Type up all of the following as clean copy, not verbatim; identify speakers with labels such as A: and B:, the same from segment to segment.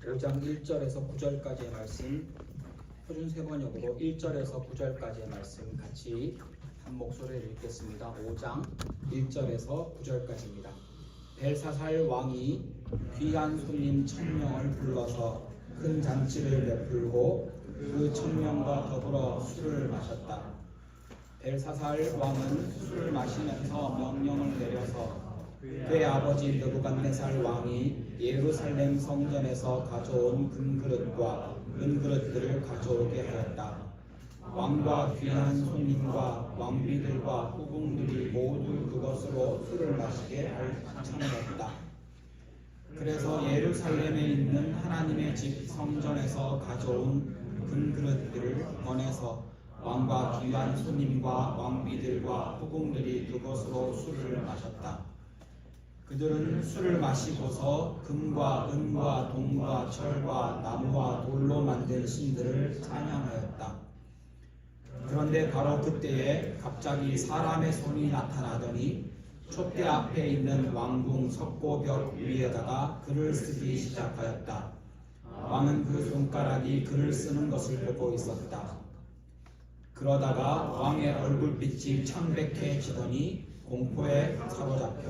A: 5장 1절에서 9절까지의 말씀, 표준 세번역으로 1절에서 9절까지의 말씀 같이 한 목소리를 읽겠습니다. 5장 1절에서 9절까지입니다. 벨사살 왕이 귀한 손님 1000명을 불러서 큰 잔치를 베풀고 그 1000명과 더불어 술을 마셨다. 벨사살 왕은 술을 마시면서 명령을 내려서 그의 아버지 느부갓네살 왕이 예루살렘 성전에서 가져온 금그릇과 은그릇들을 가져오게 하였다. 왕과 귀한 손님과 왕비들과 후궁들이 모두 그것으로 술을 마시게 할 참이었다. 그래서 예루살렘에 있는 하나님의 집 성전에서 가져온 금그릇들을 꺼내서 왕과 귀한 손님과 왕비들과 후궁들이 그것으로 술을 마셨다. 그들은 술을 마시고서 금과 은과 동과 철과 나무와 돌로 만든 신들을 찬양하였다. 그런데 바로 그때에 갑자기 사람의 손이 나타나더니 촛대 앞에 있는 왕궁 석고벽 위에다가 글을 쓰기 시작하였다. 왕은 그 손가락이 글을 쓰는 것을 보고 있었다. 그러다가 왕의 얼굴빛이 창백해지더니 공포에 사로잡혀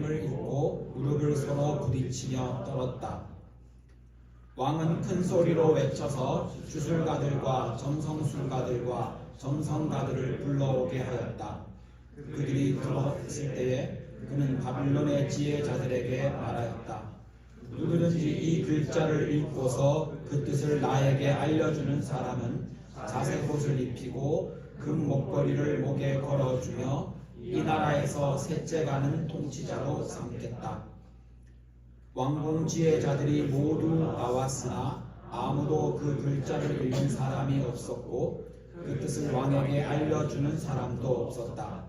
A: 힘을 잃고 무릎을 서로 부딪히며 떨었다. 왕은 큰 소리로 외쳐서 주술가들과 점성술가들과 점성가들을 불러오게 하였다. 그들이 들어왔을 때에 그는 바빌론의 지혜자들에게 말하였다. 누구든지 이 글자를 읽고서 그 뜻을 나에게 알려주는 사람은 자색옷을 입히고 금 목걸이를 목에 걸어주며 이 나라에서 셋째 가는 통치자로 삼겠다. 왕궁 지혜자들이 모두 나왔으나 아무도 그 글자를 읽는 사람이 없었고 그 뜻을 왕에게 알려주는 사람도 없었다.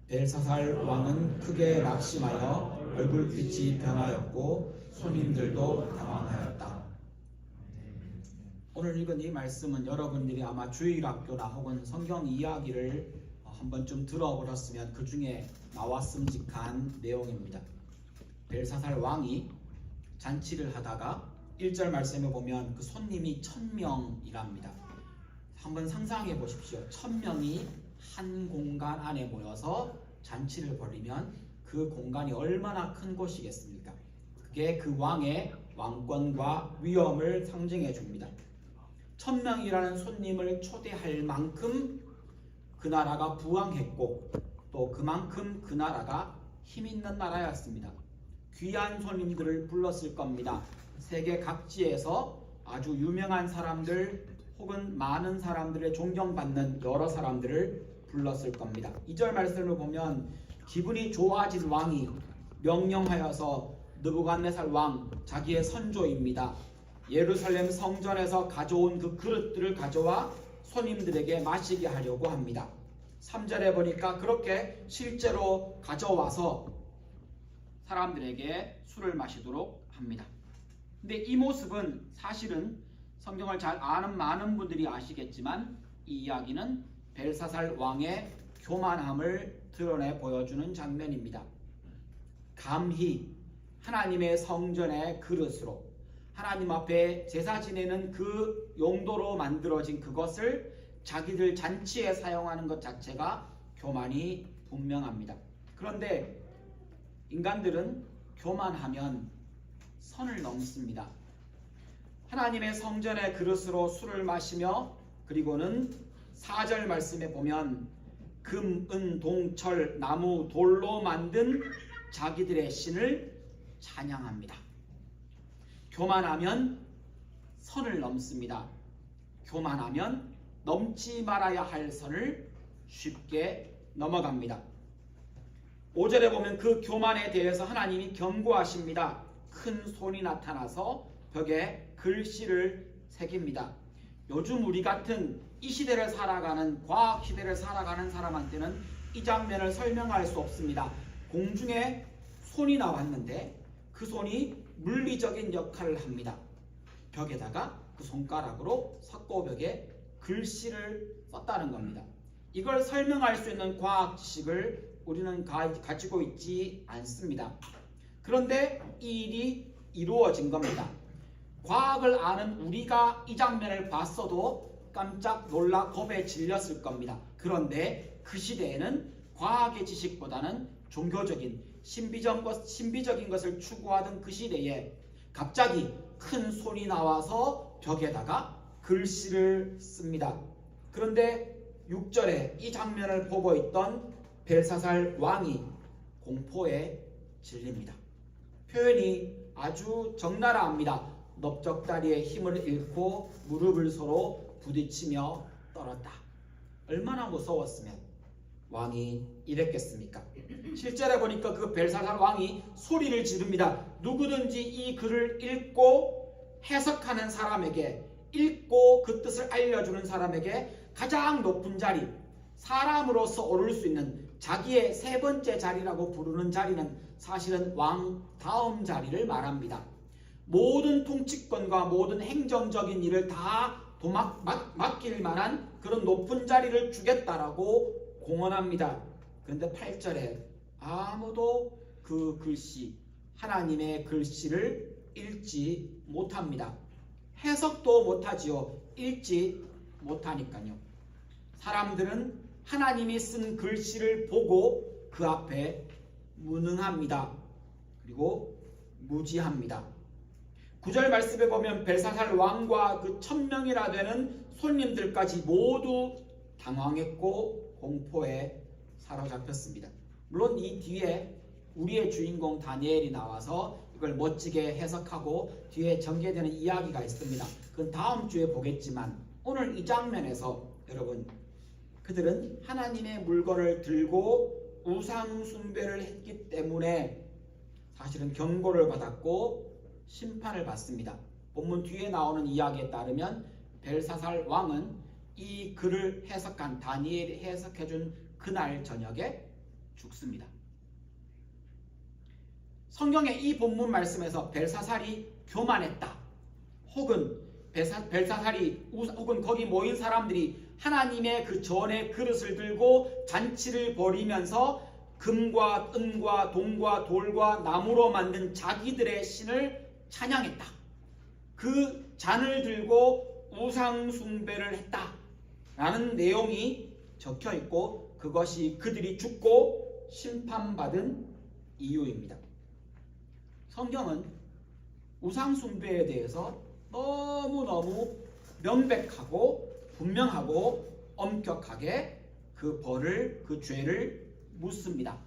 A: 벨사살 왕은 크게 낙심하여 얼굴빛이 변하였고 손님들도 당황하였다. 오늘 읽은 이 말씀은 여러분들이 아마 주일학교나 혹은 성경 이야기를 한 번쯤 들어보셨으면 그 중에 나왔음직한 내용입니다. 벨사살 왕이 잔치를 하다가 1절 말씀에 보면 그 손님이 1000명이랍니다. 한번 상상해 보십시오. 1000명이 한 공간 안에 모여서 잔치를 벌이면 그 공간이 얼마나 큰 곳이겠습니까? 그게 그 왕의 왕권과 위엄을 상징해 줍니다. 1000명이라는 손님을 초대할 만큼 그 나라가 부강했고 또 그만큼 그 나라가 힘있는 나라였습니다. 귀한 손님들을 불렀을 겁니다. 세계 각지에서 아주 유명한 사람들 혹은 많은 사람들의 존경받는 여러 사람들을 불렀을 겁니다. 2절 말씀을 보면 기분이 좋아진 왕이 명령하여서 느부갓네살 왕 자기의 선조입니다. 예루살렘 성전에서 가져온 그 그릇들을 가져와 손님들에게 마시게 하려고 합니다. 3절에 보니까 그렇게 실제로 가져와서 사람들에게 술을 마시도록 합니다. 근데 이 모습은 사실은 성경을 잘 아는 많은 분들이 아시겠지만 이 이야기는 벨사살 왕의 교만함을 드러내 보여주는 장면입니다. 감히 하나님의 성전의 그릇으로 하나님 앞에 제사 지내는 그 용도로 만들어진 그것을 자기들 잔치에 사용하는 것 자체가 교만이 분명합니다. 그런데 인간들은 교만하면 선을 넘습니다. 하나님의 성전의 그릇으로 술을 마시며 그리고는 4절 말씀에 보면 금, 은, 동, 철, 나무, 돌로 만든 자기들의 신을 찬양합니다. 교만하면 선을 넘습니다. 교만하면 넘지 말아야 할 선을 쉽게 넘어갑니다. 5절에 보면 그 교만에 대해서 하나님이 경고하십니다. 큰 손이 나타나서 벽에 글씨를 새깁니다. 요즘 우리 같은 이 시대를 살아가는 과학 시대를 살아가는 사람한테는 이 장면을 설명할 수 없습니다. 공중에 손이 나왔는데 그 손이 물리적인 역할을 합니다. 벽에다가 그 손가락으로 석고벽에 글씨를 썼다는 겁니다. 이걸 설명할 수 있는 과학 지식을 우리는 가지고 있지 않습니다. 그런데 이 일이 이루어진 겁니다. 과학을 아는 우리가 이 장면을 봤어도 깜짝 놀라 겁에 질렸을 겁니다. 그런데 그 시대에는 과학의 지식보다는 종교적인 신비적인 것을 추구하던 그 시대에 갑자기 큰 손이 나와서 벽에다가 글씨를 씁니다. 그런데 6절에 이 장면을 보고 있던 벨사살 왕이 공포에 질립니다. 표현이 아주 적나라합니다. 넓적다리의 힘을 잃고 무릎을 서로 부딪히며 떨었다. 얼마나 무서웠으면 왕이 이랬겠습니까? 실제로 보니까 그 벨사살 왕이 소리를 지릅니다. 누구든지 이 글을 읽고 해석하는 사람에게, 읽고 그 뜻을 알려주는 사람에게 가장 높은 자리, 사람으로서 오를 수 있는 자기의 세 번째 자리라고 부르는 자리는 사실은 왕 다음 자리를 말합니다. 모든 통치권과 모든 행정적인 일을 다 맡길 만한 그런 높은 자리를 주겠다라고 공언합니다. 그런데 8절에 아무도 그 글씨, 하나님의 글씨를 읽지 못합니다. 해석도 못하지요. 읽지 못하니까요. 사람들은 하나님이 쓴 글씨를 보고 그 앞에 무능합니다. 그리고 무지합니다. 9절 말씀에 보면 벨사살 왕과 그 1000명이라 되는 손님들까지 모두 당황했고 공포에 사로잡혔습니다. 물론 이 뒤에 우리의 주인공 다니엘이 나와서 이걸 멋지게 해석하고 뒤에 전개되는 이야기가 있습니다. 그건 다음 주에 보겠지만 오늘 이 장면에서 여러분, 그들은 하나님의 물건을 들고 우상 숭배를 했기 때문에 사실은 경고를 받았고 심판을 받습니다. 본문 뒤에 나오는 이야기에 따르면 벨사살 왕은 이 글을 해석한 다니엘이 해석해준 그날 저녁에 죽습니다. 성경의 이 본문 말씀에서 벨사살이 교만했다, 혹은 벨사살이 혹은 거기 모인 사람들이 하나님의 그 전의 그릇을 들고 잔치를 벌이면서 금과 은과 동과 돌과 나무로 만든 자기들의 신을 찬양했다, 그 잔을 들고 우상 숭배를 했다 라는 내용이 적혀 있고 그것이 그들이 죽고 심판받은 이유입니다. 성경은 우상 숭배에 대해서 너무너무 명백하고 분명하고 엄격하게 그 벌을, 그 죄를 묻습니다.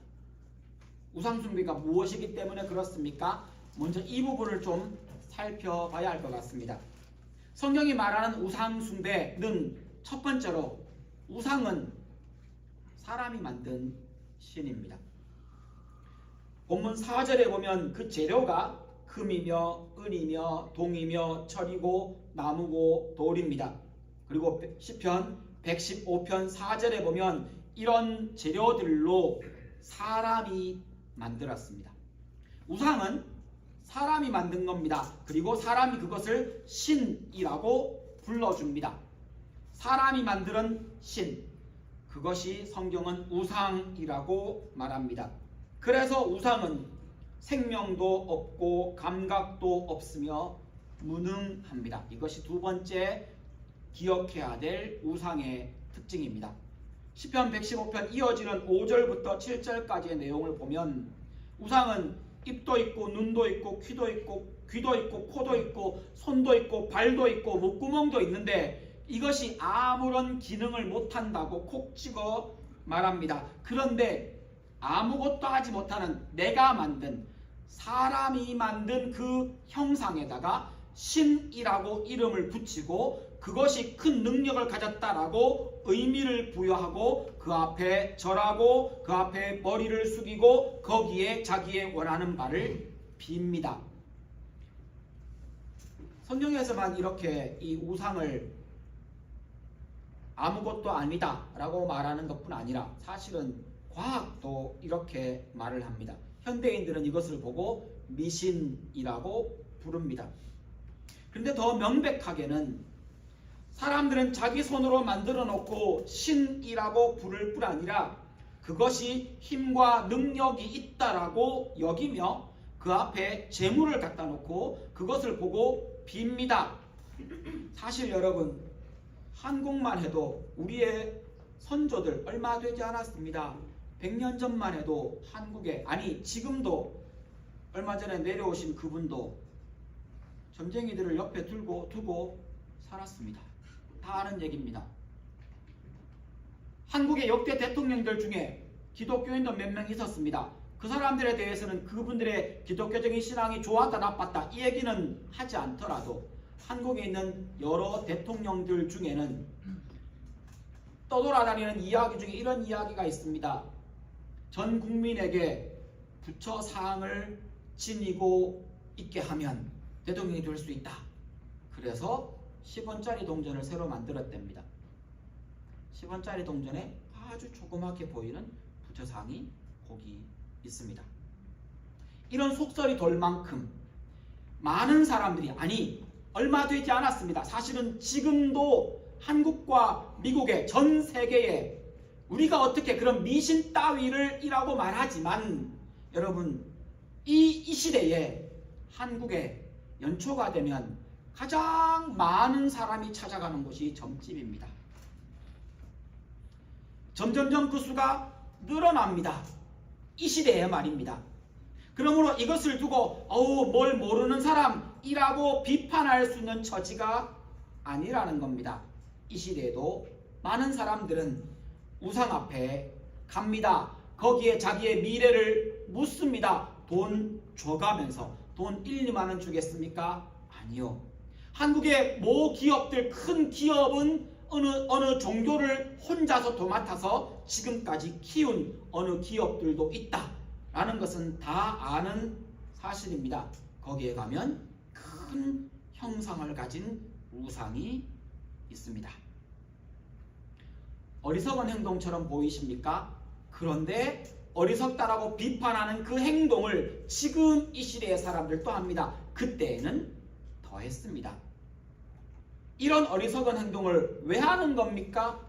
A: 우상 숭배가 무엇이기 때문에 그렇습니까? 먼저 이 부분을 좀 살펴봐야 할 것 같습니다. 성경이 말하는 우상 숭배는 첫 번째로 우상은 사람이 만든 신입니다. 본문 4절에 보면 그 재료가 금이며 은이며 동이며 철이고 나무고 돌입니다. 그리고 시편 115편 4절에 보면 이런 재료들로 사람이 만들었습니다. 우상은 사람이 만든 겁니다. 그리고 사람이 그것을 신이라고 불러줍니다. 사람이 만드는 신, 그것이 성경은 우상이라고 말합니다. 그래서 우상은 생명도 없고 감각도 없으며 무능합니다. 이것이 두 번째 기억해야 될 우상의 특징입니다. 시편 115편 이어지는 5절부터 7절까지의 내용을 보면 우상은 입도 있고 눈도 있고 귀도 있고 코도 있고 손도 있고 발도 있고 목구멍도 있는데 이것이 아무런 기능을 못한다고 콕 찍어 말합니다. 그런데 아무것도 하지 못하는 내가 만든, 사람이 만든 그 형상에다가 신이라고 이름을 붙이고 그것이 큰 능력을 가졌다라고 의미를 부여하고 그 앞에 절하고 그 앞에 머리를 숙이고 거기에 자기의 원하는 바를 빕니다. 성경에서만 이렇게 이 우상을 아무것도 아니다 라고 말하는 것뿐 아니라 사실은 과학도 이렇게 말을 합니다. 현대인들은 이것을 보고 미신이라고 부릅니다. 그런데 더 명백하게는 사람들은 자기 손으로 만들어 놓고 신이라고 부를 뿐 아니라 그것이 힘과 능력이 있다라고 여기며 그 앞에 재물을 갖다 놓고 그것을 보고 빕니다. 사실 여러분, 한국만 해도 우리의 선조들 얼마 되지 않았습니다. 100년 전만 해도 한국에, 아니 지금도 얼마 전에 내려오신 그분도 점쟁이들을 옆에 두고 살았습니다. 다 아는 얘기입니다. 한국의 역대 대통령들 중에 기독교인도 몇 명 있었습니다. 그 사람들에 대해서는 그분들의 기독교적인 신앙이 좋았다 나빴다 이 얘기는 하지 않더라도 한국에 있는 여러 대통령들 중에는 떠돌아다니는 이야기 중에 이런 이야기가 있습니다. 전 국민에게 부처 사항을 지니고 있게 하면 대통령이 될 수 있다. 그래서 10원짜리 동전을 새로 만들었답니다. 10원짜리 동전에 아주 조그맣게 보이는 부처 사항이 거기 있습니다. 이런 속설이 돌 만큼 많은 사람들이, 아니 얼마 되지 않았습니다. 사실은 지금도 한국과 미국의 전 세계에 우리가 어떻게 그런 미신 따위를 이라고 말하지만 여러분, 이 시대에 한국에 연초가 되면 가장 많은 사람이 찾아가는 곳이 점집입니다. 점점점 그 수가 늘어납니다. 이 시대에 말입니다. 그러므로 이것을 두고 뭘 모르는 사람이라고 비판할 수 있는 처지가 아니라는 겁니다. 이 시대에도 많은 사람들은 우상 앞에 갑니다. 거기에 자기의 미래를 묻습니다. 돈 줘가면서. 돈 1, 2만 원 주겠습니까? 아니요. 한국의 모 기업들, 큰 기업은 어느 종교를 혼자서 도맡아서 지금까지 키운 어느 기업들도 있다라는 것은 다 아는 사실입니다. 거기에 가면 큰 형상을 가진 우상이 있습니다. 어리석은 행동처럼 보이십니까? 그런데 어리석다라고 비판하는 그 행동을 지금 이 시대의 사람들도 합니다. 그때에는 더 했습니다. 이런 어리석은 행동을 왜 하는 겁니까?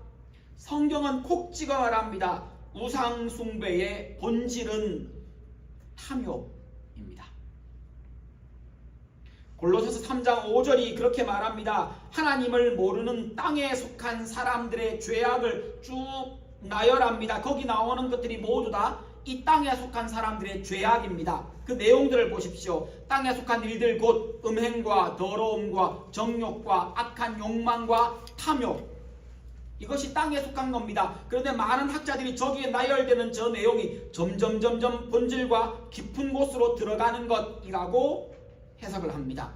A: 성경은 콕 찍어 말합니다. 우상 숭배의 본질은 탐욕입니다. 골로새서 3장 5절이 그렇게 말합니다. 하나님을 모르는 땅에 속한 사람들의 죄악을 쭉 나열합니다. 거기 나오는 것들이 모두 다 이 땅에 속한 사람들의 죄악입니다. 그 내용들을 보십시오. 땅에 속한 일들 곧 음행과 더러움과 정욕과 악한 욕망과 탐욕, 이것이 땅에 속한 겁니다. 그런데 많은 학자들이 저기에 나열되는 저 내용이 점점 본질과 깊은 곳으로 들어가는 것이라고 해석을 합니다.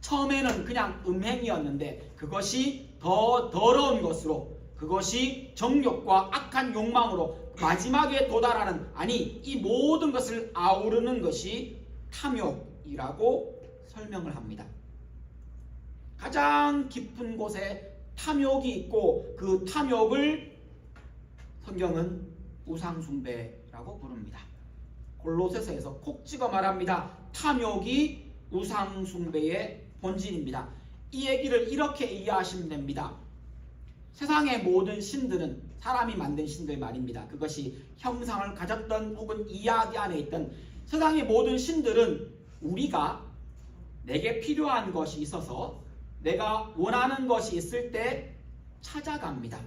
A: 처음에는 그냥 음행이었는데 그것이 더 더러운 것으로, 그것이 정욕과 악한 욕망으로 마지막에 도달하는, 아니 이 모든 것을 아우르는 것이 탐욕이라고 설명을 합니다. 가장 깊은 곳에 탐욕이 있고 그 탐욕을 성경은 우상숭배라고 부릅니다. 골로새서에서 콕 찍어 말합니다. 탐욕이 우상숭배의 본질입니다. 이 얘기를 이렇게 이해하시면 됩니다. 세상의 모든 신들은 사람이 만든 신들 말입니다. 그것이 형상을 가졌던 혹은 이야기 안에 있던 세상의 모든 신들은 우리가 내게 필요한 것이 있어서 내가 원하는 것이 있을 때 찾아갑니다.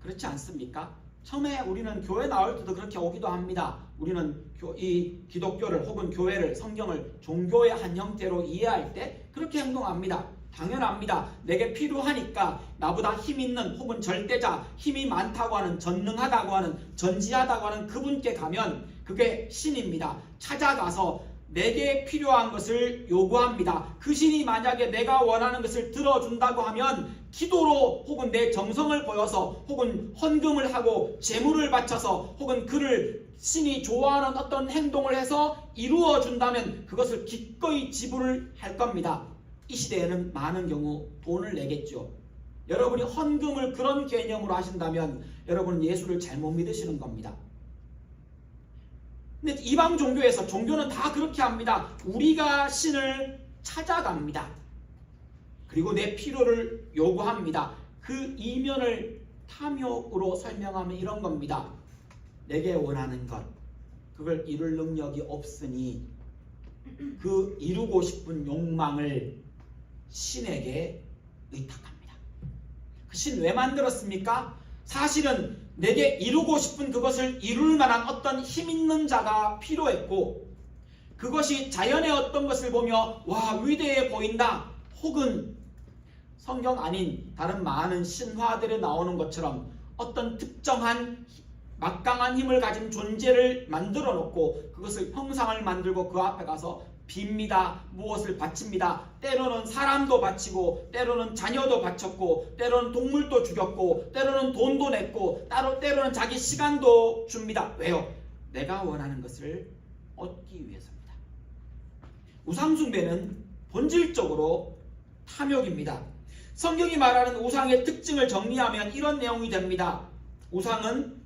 A: 그렇지 않습니까? 처음에 우리는 교회 나올 때도 그렇게 오기도 합니다. 우리는 이 기독교를 혹은 교회를, 성경을 종교의 한 형태로 이해할 때 그렇게 행동합니다. 당연합니다. 내게 필요하니까 나보다 힘 있는 혹은 절대자, 힘이 많다고 하는, 전능하다고 하는, 전지하다고 하는 그분께 가면 그게 신입니다. 찾아가서 내게 필요한 것을 요구합니다. 그 신이 만약에 내가 원하는 것을 들어준다고 하면 기도로 혹은 내 정성을 보여서 혹은 헌금을 하고 제물을 바쳐서 혹은 그를 신이 좋아하는 어떤 행동을 해서 이루어준다면 그것을 기꺼이 지불을 할 겁니다. 이 시대에는 많은 경우 돈을 내겠죠. 여러분이 헌금을 그런 개념으로 하신다면 여러분은 예수를 잘못 믿으시는 겁니다. 근데 이방 종교에서, 종교는 다 그렇게 합니다. 우리가 신을 찾아갑니다. 그리고 내 필요를 요구합니다. 그 이면을 탐욕으로 설명하면 이런 겁니다. 내게 원하는 것, 그걸 이룰 능력이 없으니 그 이루고 싶은 욕망을 신에게 의탁합니다. 그 신 왜 만들었습니까? 사실은 내게 이루고 싶은 그것을 이룰 만한 어떤 힘 있는 자가 필요했고, 그것이 자연의 어떤 것을 보며 와, 위대해 보인다, 혹은 성경 아닌 다른 많은 신화들에 나오는 것처럼 어떤 특정한 막강한 힘을 가진 존재를 만들어 놓고 그것을 형상을 만들고 그 앞에 가서 빕니다. 무엇을 바칩니다. 때로는 사람도 바치고, 때로는 자녀도 바쳤고, 때로는 동물도 죽였고, 때로는 돈도 냈고, 때로는 자기 시간도 줍니다. 왜요? 내가 원하는 것을 얻기 위해서입니다. 우상숭배는 본질적으로 탐욕입니다. 성경이 말하는 우상의 특징을 정리하면 이런 내용이 됩니다. 우상은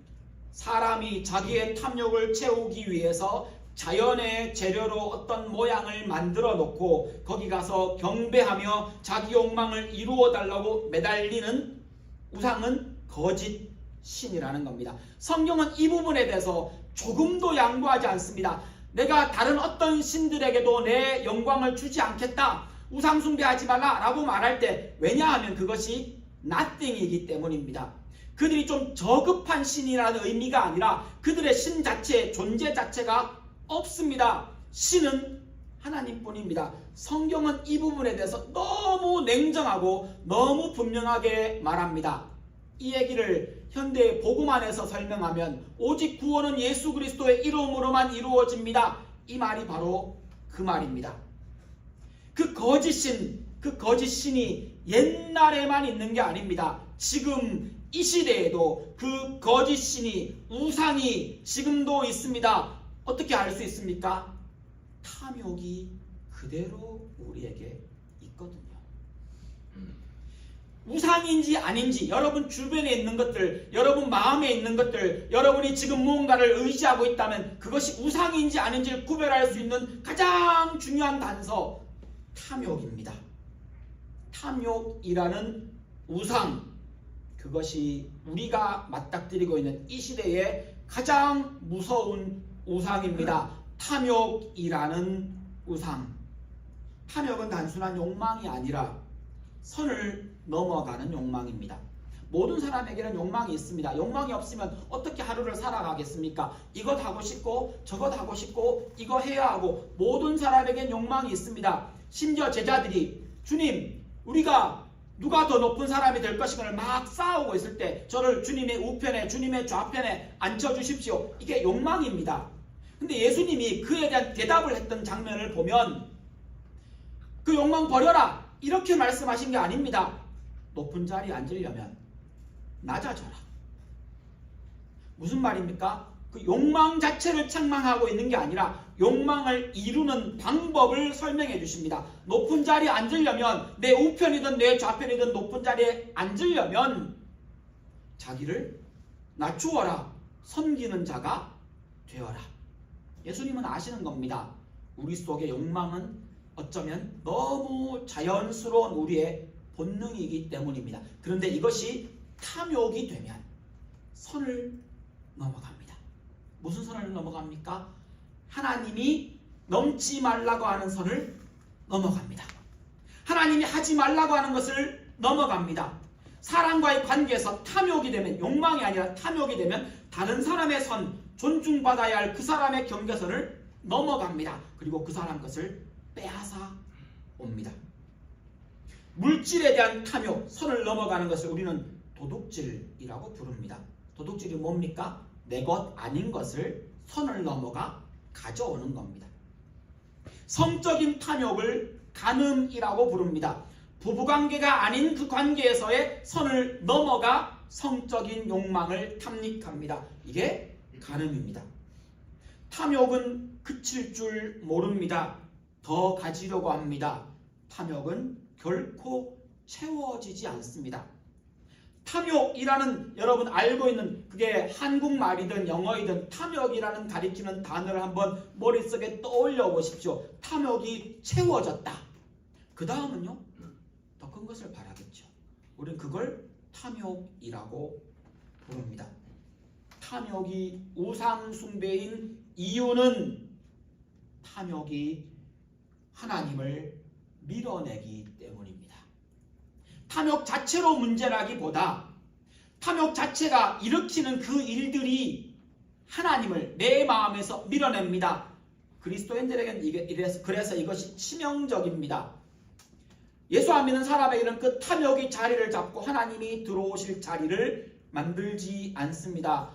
A: 사람이 자기의 탐욕을 채우기 위해서 자연의 재료로 어떤 모양을 만들어 놓고 거기 가서 경배하며 자기 욕망을 이루어 달라고 매달리는 우상은 거짓 신이라는 겁니다. 성경은 이 부분에 대해서 조금도 양보하지 않습니다. 내가 다른 어떤 신들에게도 내 영광을 주지 않겠다, 우상 숭배하지 말라 라고 말할 때, 왜냐하면 그것이 nothing이기 때문입니다. 그들이 좀 저급한 신이라는 의미가 아니라 그들의 신 자체, 존재 자체가 없습니다. 신은 하나님뿐입니다. 성경은 이 부분에 대해서 너무 냉정하고 너무 분명하게 말합니다. 이 얘기를 현대의 복음 안에서 설명하면 오직 구원은 예수 그리스도의 이름으로만 이루어집니다. 이 말이 바로 그 말입니다. 그 거짓 신이 옛날에만 있는 게 아닙니다. 지금 이 시대에도 그 거짓 신이, 우상이 지금도 있습니다. 어떻게 알 수 있습니까? 탐욕이 그대로 우리에게 있거든요. 우상인지 아닌지, 여러분 주변에 있는 것들, 여러분 마음에 있는 것들, 여러분이 지금 무언가를 의지하고 있다면 그것이 우상인지 아닌지를 구별할 수 있는 가장 중요한 단서, 탐욕입니다. 탐욕이라는 우상, 그것이 우리가 맞닥뜨리고 있는 이 시대의 가장 무서운 우상입니다. 탐욕이라는 우상. 탐욕은 단순한 욕망이 아니라 선을 넘어가는 욕망입니다. 모든 사람에게는 욕망이 있습니다. 욕망이 없으면 어떻게 하루를 살아가겠습니까? 이것 하고 싶고 저것 하고 싶고 이거 해야 하고, 모든 사람에겐 욕망이 있습니다. 심지어 제자들이 주님, 우리가 누가 더 높은 사람이 될 것인가를 막 싸우고 있을 때 저를 주님의 우편에, 주님의 좌편에 앉혀주십시오. 이게 욕망입니다. 근데 예수님이 그에 대한 대답을 했던 장면을 보면 그 욕망 버려라 이렇게 말씀하신 게 아닙니다. 높은 자리에 앉으려면 낮아져라. 무슨 말입니까? 그 욕망 자체를 책망하고 있는 게 아니라 욕망을 이루는 방법을 설명해 주십니다. 높은 자리에 앉으려면, 내 우편이든 내 좌편이든 높은 자리에 앉으려면 자기를 낮추어라. 섬기는 자가 되어라. 예수님은 아시는 겁니다. 우리 속의 욕망은 어쩌면 너무 자연스러운 우리의 본능이기 때문입니다. 그런데 이것이 탐욕이 되면 선을 넘어갑니다. 무슨 선을 넘어갑니까? 하나님이 넘지 말라고 하는 선을 넘어갑니다. 하나님이 하지 말라고 하는 것을 넘어갑니다. 사람과의 관계에서 탐욕이 되면, 욕망이 아니라 탐욕이 되면 다른 사람의 선, 존중받아야 할 그 사람의 경계선을 넘어갑니다. 그리고 그 사람 것을 빼앗아 옵니다. 물질에 대한 탐욕, 선을 넘어가는 것을 우리는 도둑질이라고 부릅니다. 도둑질이 뭡니까? 내 것 아닌 것을 선을 넘어가 가져오는 겁니다. 성적인 탐욕을 간음이라고 부릅니다. 부부관계가 아닌 그 관계에서의 선을 넘어가 성적인 욕망을 탐닉합니다. 이게 간음입니다. 탐욕은 그칠 줄 모릅니다. 더 가지려고 합니다. 탐욕은 결코 채워지지 않습니다. 탐욕이라는, 여러분 알고 있는, 그게 한국말이든 영어이든 탐욕이라는 가리키는 단어를 한번 머릿속에 떠올려 보십시오. 탐욕이 채워졌다. 그 다음은요, 더 큰 것을 바라겠죠. 우리는 그걸 탐욕이라고 부릅니다. 탐욕이 우상 숭배인 이유는 탐욕이 하나님을 밀어내기 때문입니다. 탐욕 자체로 문제라기보다 탐욕 자체가 일으키는 그 일들이 하나님을 내 마음에서 밀어냅니다. 그리스도인들에게는 그래서 이것이 치명적입니다. 예수 안 믿는 사람에게는 그 탐욕이 자리를 잡고 하나님이 들어오실 자리를 만들지 않습니다.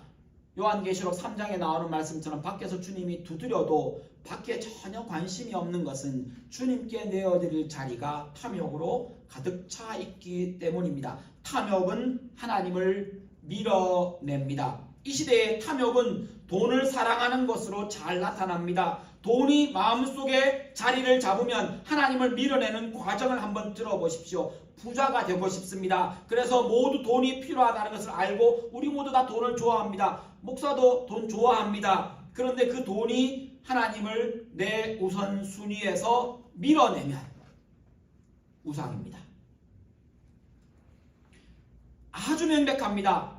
A: 요한계시록 3장에 나오는 말씀처럼 밖에서 주님이 두드려도 밖에 전혀 관심이 없는 것은 주님께 내어드릴 자리가 탐욕으로 가득 차 있기 때문입니다. 탐욕은 하나님을 밀어냅니다. 이 시대의 탐욕은 돈을 사랑하는 것으로 잘 나타납니다. 돈이 마음속에 자리를 잡으면 하나님을 밀어내는 과정을 한번 들어보십시오. 부자가 되고 싶습니다. 그래서 모두 돈이 필요하다는 것을 알고 우리 모두 다 돈을 좋아합니다. 목사도 돈 좋아합니다. 그런데 그 돈이 하나님을 내 우선순위에서 밀어내면 우상입니다. 아주 명백합니다.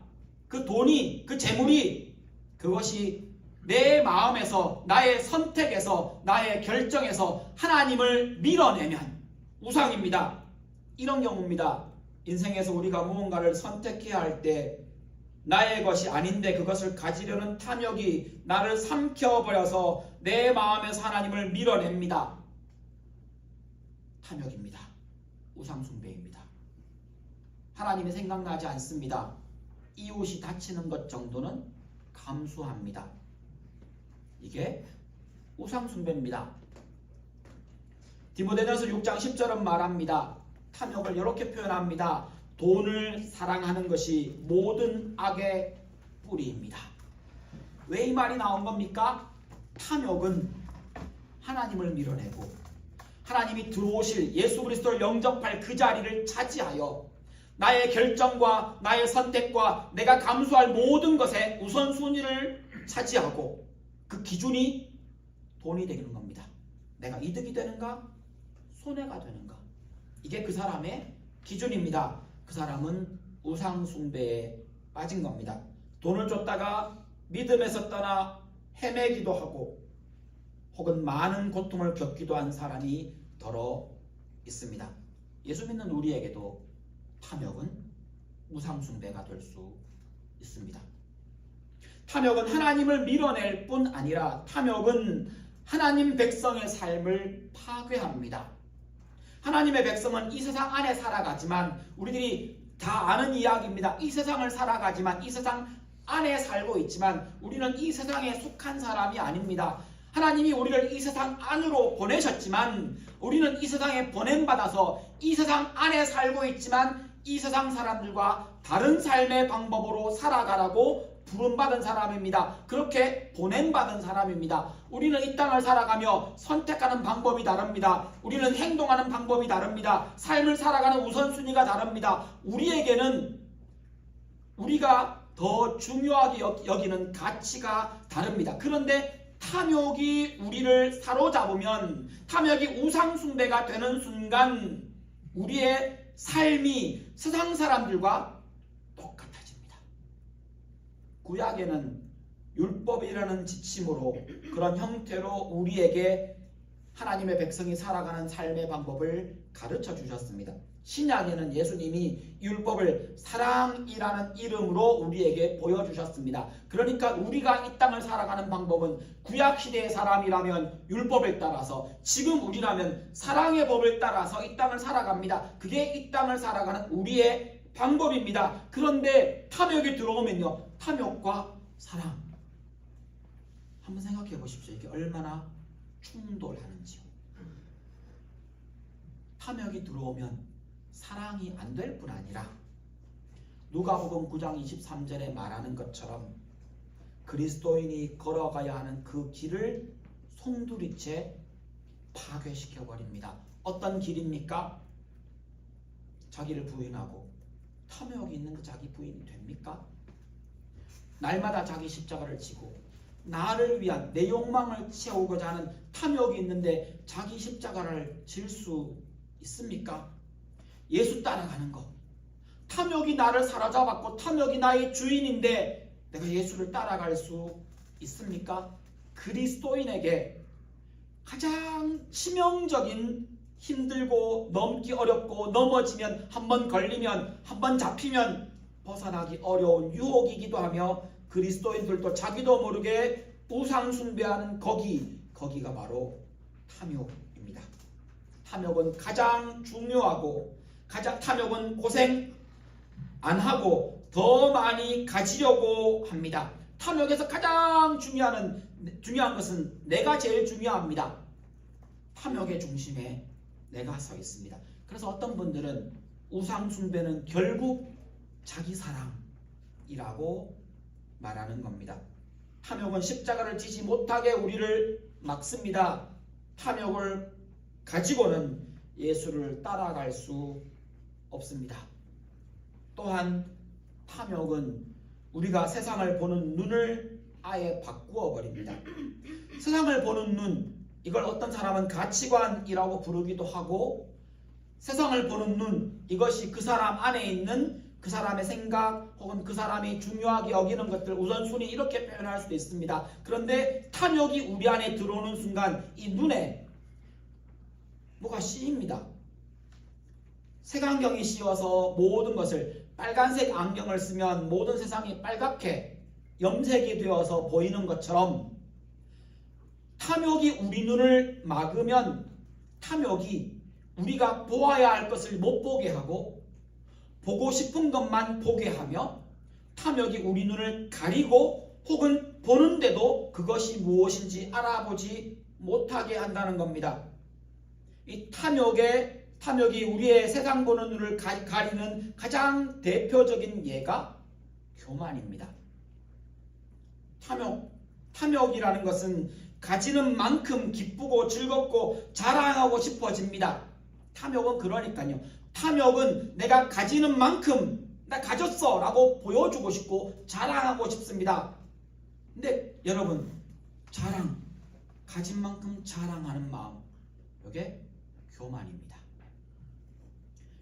A: 그 돈이, 그 재물이, 그것이 내 마음에서, 나의 선택에서, 나의 결정에서 하나님을 밀어내면 우상입니다. 이런 경우입니다. 인생에서 우리가 무언가를 선택해야 할 때 나의 것이 아닌데 그것을 가지려는 탐욕이 나를 삼켜버려서 내 마음에서 하나님을 밀어냅니다. 탐욕입니다. 우상숭배입니다. 하나님이 생각나지 않습니다. 이웃이 다치는 것 정도는 감수합니다. 이게 우상숭배입니다. 디모데전서 6장 10절은 말합니다. 탐욕을 이렇게 표현합니다. 돈을 사랑하는 것이 모든 악의 뿌리입니다. 왜 이 말이 나온 겁니까? 탐욕은 하나님을 밀어내고 하나님이 들어오실 예수 그리스도를 영접할 그 자리를 차지하여 나의 결정과 나의 선택과 내가 감수할 모든 것에 우선순위를 차지하고 그 기준이 돈이 되는 겁니다. 내가 이득이 되는가? 손해가 되는가? 이게 그 사람의 기준입니다. 그 사람은 우상숭배에 빠진 겁니다. 돈을 줬다가 믿음에서 떠나 헤매기도 하고 혹은 많은 고통을 겪기도 한 사람이 더러 있습니다. 예수 믿는 우리에게도 탐욕은 우상숭배가 될 수 있습니다. 탐욕은 하나님을 밀어낼 뿐 아니라 탐욕은 하나님 백성의 삶을 파괴합니다. 하나님의 백성은 이 세상 안에 살아가지만 우리들이 다 아는 이야기입니다. 이 세상을 살아가지만 이 세상 안에 살고 있지만 우리는 이 세상에 속한 사람이 아닙니다. 하나님이 우리를 이 세상 안으로 보내셨지만 우리는 이 세상에 보냄받아서 이 세상 안에 살고 있지만 이 세상 사람들과 다른 삶의 방법으로 살아가라고 부름받은 사람입니다. 그렇게 보냄받은 사람입니다. 우리는 이 땅을 살아가며 선택하는 방법이 다릅니다. 우리는 행동하는 방법이 다릅니다. 삶을 살아가는 우선순위가 다릅니다. 우리에게는 우리가 더 중요하게 여기는 가치가 다릅니다. 그런데 탐욕이 우리를 사로잡으면 탐욕이 우상숭배가 되는 순간 우리의 삶이 세상 사람들과 똑같아집니다. 구약에는 율법이라는 지침으로 그런 형태로 우리에게 하나님의 백성이 살아가는 삶의 방법을 가르쳐 주셨습니다. 신약에는 예수님이 율법을 사랑이라는 이름으로 우리에게 보여주셨습니다. 그러니까 우리가 이 땅을 살아가는 방법은 구약시대의 사람이라면 율법을 따라서 지금 우리라면 사랑의 법을 따라서 이 땅을 살아갑니다. 그게 이 땅을 살아가는 우리의 방법입니다. 그런데 탐욕이 들어오면요, 탐욕과 사랑 한번 생각해 보십시오. 이게 얼마나 충돌하는지요. 탐욕이 들어오면 사랑이 안 될 뿐 아니라 누가복음 9장 23절에 말하는 것처럼 그리스도인이 걸어가야 하는 그 길을 송두리째 파괴시켜버립니다. 어떤 길입니까? 자기를 부인하고 탐욕이 있는 그 자기 부인이 됩니까? 날마다 자기 십자가를 지고 나를 위한 내 욕망을 채우고자 하는 탐욕이 있는데 자기 십자가를 질 수 있습니까? 예수 따라가는 것, 탐욕이 나를 사로잡았고 탐욕이 나의 주인인데 내가 예수를 따라갈 수 있습니까? 그리스도인에게 가장 치명적인, 힘들고 넘기 어렵고 넘어지면, 한번 걸리면, 한번 잡히면 벗어나기 어려운 유혹이기도 하며, 그리스도인들도 자기도 모르게 우상 숭배하는 거기가 바로 탐욕입니다. 탐욕은 가장 중요하고, 탐욕은 고생 안 하고 더 많이 가지려고 합니다. 탐욕에서 가장 중요한 것은 내가 제일 중요합니다. 탐욕의 중심에 내가 서 있습니다. 그래서 어떤 분들은 우상 숭배는 결국 자기 사랑이라고 말하는 겁니다. 탐욕은 십자가를 지지 못하게 우리를 막습니다. 탐욕을 가지고는 예수를 따라갈 수 없습니다. 또한 탐욕은 우리가 세상을 보는 눈을 아예 바꾸어 버립니다. 세상을 보는 눈, 이걸 어떤 사람은 가치관이라고 부르기도 하고, 세상을 보는 눈, 이것이 그 사람 안에 있는 그 사람의 생각 혹은 그 사람이 중요하게 여기는 것들, 우선순위, 이렇게 표현할 수도 있습니다. 그런데 탐욕이 우리 안에 들어오는 순간 이 눈에 뭐가 씌입니다. 색안경이 씌워서 모든 것을, 빨간색 안경을 쓰면 모든 세상이 빨갛게 염색이 되어서 보이는 것처럼, 탐욕이 우리 눈을 막으면 탐욕이 우리가 보아야 할 것을 못 보게 하고, 보고 싶은 것만 보게 하며, 탐욕이 우리 눈을 가리고 혹은 보는데도 그것이 무엇인지 알아보지 못하게 한다는 겁니다. 이 탐욕이 우리의 세상 보는 눈을 가리는 가장 대표적인 예가 교만입니다. 탐욕이라는 것은 가지는 만큼 기쁘고 즐겁고 자랑하고 싶어집니다. 탐욕은 그러니까요. 탐욕은 내가 가지는 만큼 나 가졌어 라고 보여주고 싶고 자랑하고 싶습니다. 근데 여러분, 가진 만큼 자랑하는 마음, 이게 교만입니다.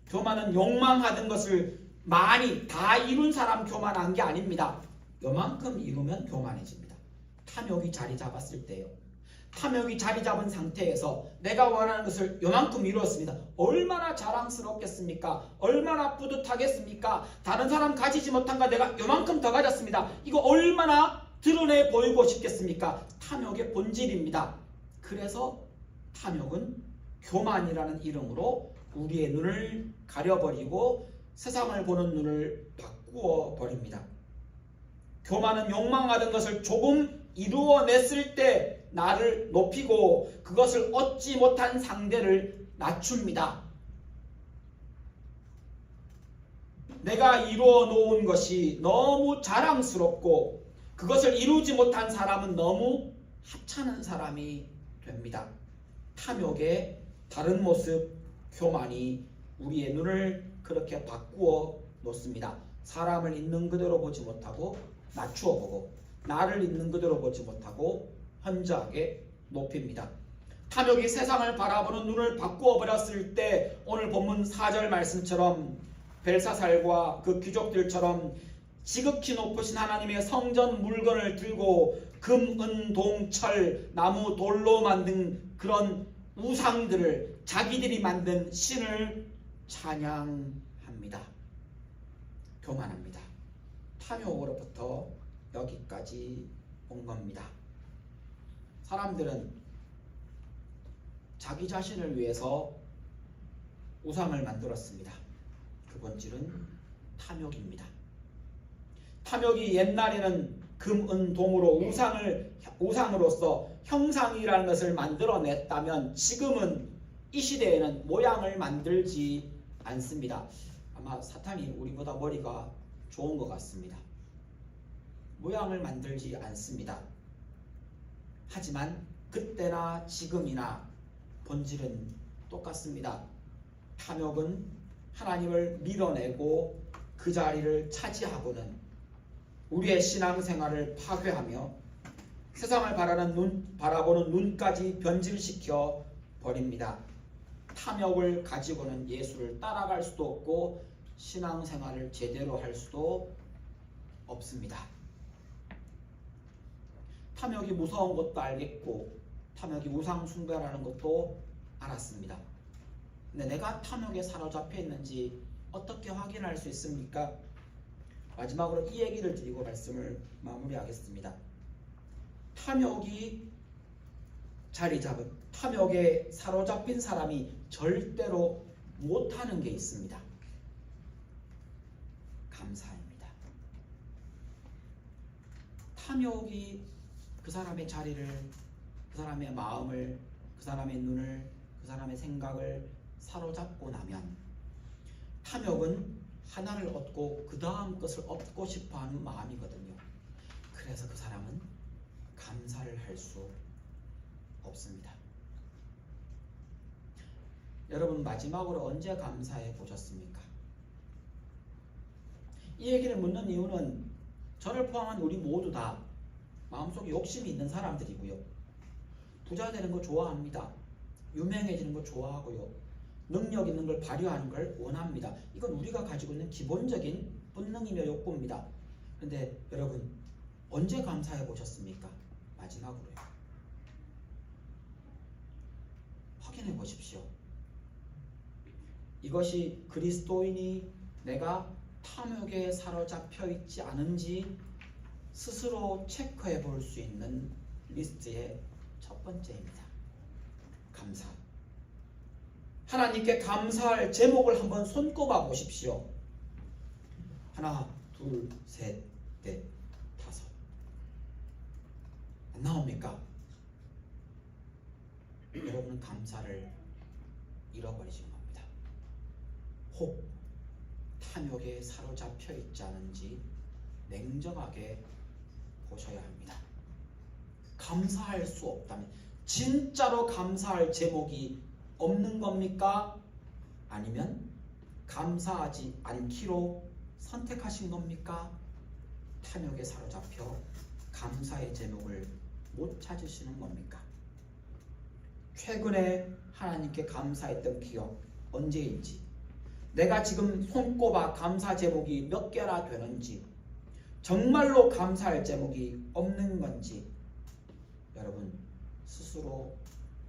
A: 교만은 욕망하던 것을 많이 다 이룬 사람 교만한 게 아닙니다. 요만큼 이루면 교만해집니다. 탐욕이 자리 잡았을 때요. 탐욕이 자리 잡은 상태에서 내가 원하는 것을 요만큼 이루었습니다. 얼마나 자랑스럽겠습니까? 얼마나 뿌듯하겠습니까? 다른 사람 가지지 못한 거 내가 요만큼 더 가졌습니다. 이거 얼마나 드러내 보이고 싶겠습니까? 탐욕의 본질입니다. 그래서 탐욕은 교만이라는 이름으로 우리의 눈을 가려버리고 세상을 보는 눈을 바꾸어 버립니다. 교만은 욕망하던 것을 조금 이루어냈을 때 나를 높이고 그것을 얻지 못한 상대를 낮춥니다. 내가 이루어 놓은 것이 너무 자랑스럽고 그것을 이루지 못한 사람은 너무 하찮은 사람이 됩니다. 탐욕의 다른 모습, 교만이 우리의 눈을 그렇게 바꾸어 놓습니다. 사람을 있는 그대로 보지 못하고 낮추어 보고, 나를 있는 그대로 보지 못하고 현저하게 높입니다. 탐욕이 세상을 바라보는 눈을 바꾸어 버렸을 때 오늘 본문 4절 말씀처럼 벨사살과 그 귀족들처럼 지극히 높으신 하나님의 성전 물건을 들고 금, 은, 동, 철, 나무, 돌로 만든 그런 우상들을, 자기들이 만든 신을 찬양합니다. 교만합니다. 탐욕으로부터 여기까지 온 겁니다. 사람들은 자기 자신을 위해서 우상을 만들었습니다. 그 본질은 탐욕입니다. 탐욕이 옛날에는 금, 은, 동으로 우상으로서 형상이라는 것을 만들어냈다면 지금은 이 시대에는 모양을 만들지 않습니다. 아마 사탄이 우리보다 머리가 좋은 것 같습니다. 모양을 만들지 않습니다. 하지만 그때나 지금이나 본질은 똑같습니다. 탐욕은 하나님을 밀어내고 그 자리를 차지하고는 우리의 신앙생활을 파괴하며 세상을 바라보는 눈까지 변질시켜 버립니다. 탐욕을 가지고는 예수를 따라갈 수도 없고 신앙생활을 제대로 할 수도 없습니다. 탐욕이 무서운 것도 알겠고 탐욕이 우상 숭배라는 것도 알았습니다. 근데 내가 탐욕에 사로잡혀 있는지 어떻게 확인할 수 있습니까? 마지막으로 이 얘기를 드리고 말씀을 마무리하겠습니다. 탐욕이 자리 잡은, 탐욕에 사로잡힌 사람이 절대로 못하는 게 있습니다. 감사입니다. 탐욕이 그 사람의 자리를, 그 사람의 마음을, 그 사람의 눈을, 그 사람의 생각을 사로잡고 나면 탐욕은 하나를 얻고 그 다음 것을 얻고 싶어하는 마음이거든요. 그래서 그 사람은 감사를 할 수 없습니다. 여러분 마지막으로 언제 감사해 보셨습니까? 이 얘기를 묻는 이유는 저를 포함한 우리 모두 다 마음속에 욕심이 있는 사람들이고요. 부자 되는 거 좋아합니다. 유명해지는 거 좋아하고요. 능력 있는 걸 발휘하는 걸 원합니다. 이건 우리가 가지고 있는 기본적인 본능이며 욕구입니다. 그런데 여러분 언제 감사해 보셨습니까? 마지막으로요. 확인해 보십시오. 이것이 그리스도인이 내가 탐욕에 사로잡혀 있지 않은지 스스로 체크해 볼 수 있는 리스트의 첫 번째입니다. 감사. 하나님께 감사할 제목을 한번 손꼽아 보십시오. 하나, 둘, 셋, 넷, 다섯. 안 나옵니까? 여러분은 감사를 잃어버리신 겁니다. 혹 탐욕에 사로잡혀 있지 않은지 냉정하게 보셔야 합니다. 감사할 수 없다면, 진짜로 감사할 제목이 없는 겁니까? 아니면 감사하지 않기로 선택하신 겁니까? 탐욕에 사로잡혀 감사의 제목을 못 찾으시는 겁니까? 최근에 하나님께 감사했던 기억 언제인지, 내가 지금 손꼽아 감사 제목이 몇 개나 되는지, 정말로 감사할 제목이 없는 건지 여러분 스스로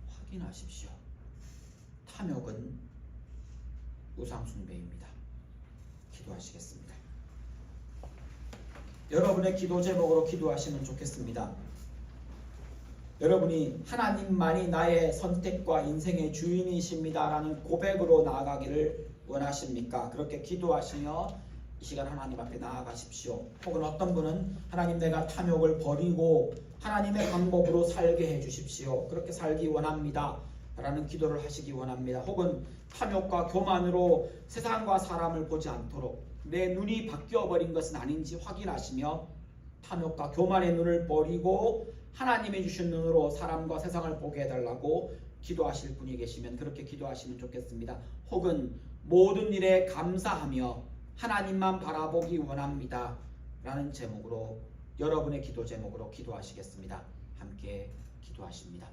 A: 확인하십시오. 탐욕은 우상숭배입니다. 기도하시겠습니다. 여러분의 기도 제목으로 기도하시면 좋겠습니다. 여러분이 하나님만이 나의 선택과 인생의 주인이십니다 라는 고백으로 나아가기를 원하십니까? 그렇게 기도하시며 이 시간 하나님 앞에 나아가십시오. 혹은 어떤 분은 하나님 내가 탐욕을 버리고 하나님의 방법으로 살게 해주십시오. 그렇게 살기 원합니다 라는 기도를 하시기 원합니다. 혹은 탐욕과 교만으로 세상과 사람을 보지 않도록 내 눈이 바뀌어버린 것은 아닌지 확인하시며 탐욕과 교만의 눈을 버리고 하나님이 주신 눈으로 사람과 세상을 보게 해달라고 기도하실 분이 계시면 그렇게 기도하시면 좋겠습니다. 혹은 모든 일에 감사하며 하나님만 바라보기 원합니다 라는 제목으로, 여러분의 기도 제목으로 기도하시겠습니다. 함께 기도하십니다.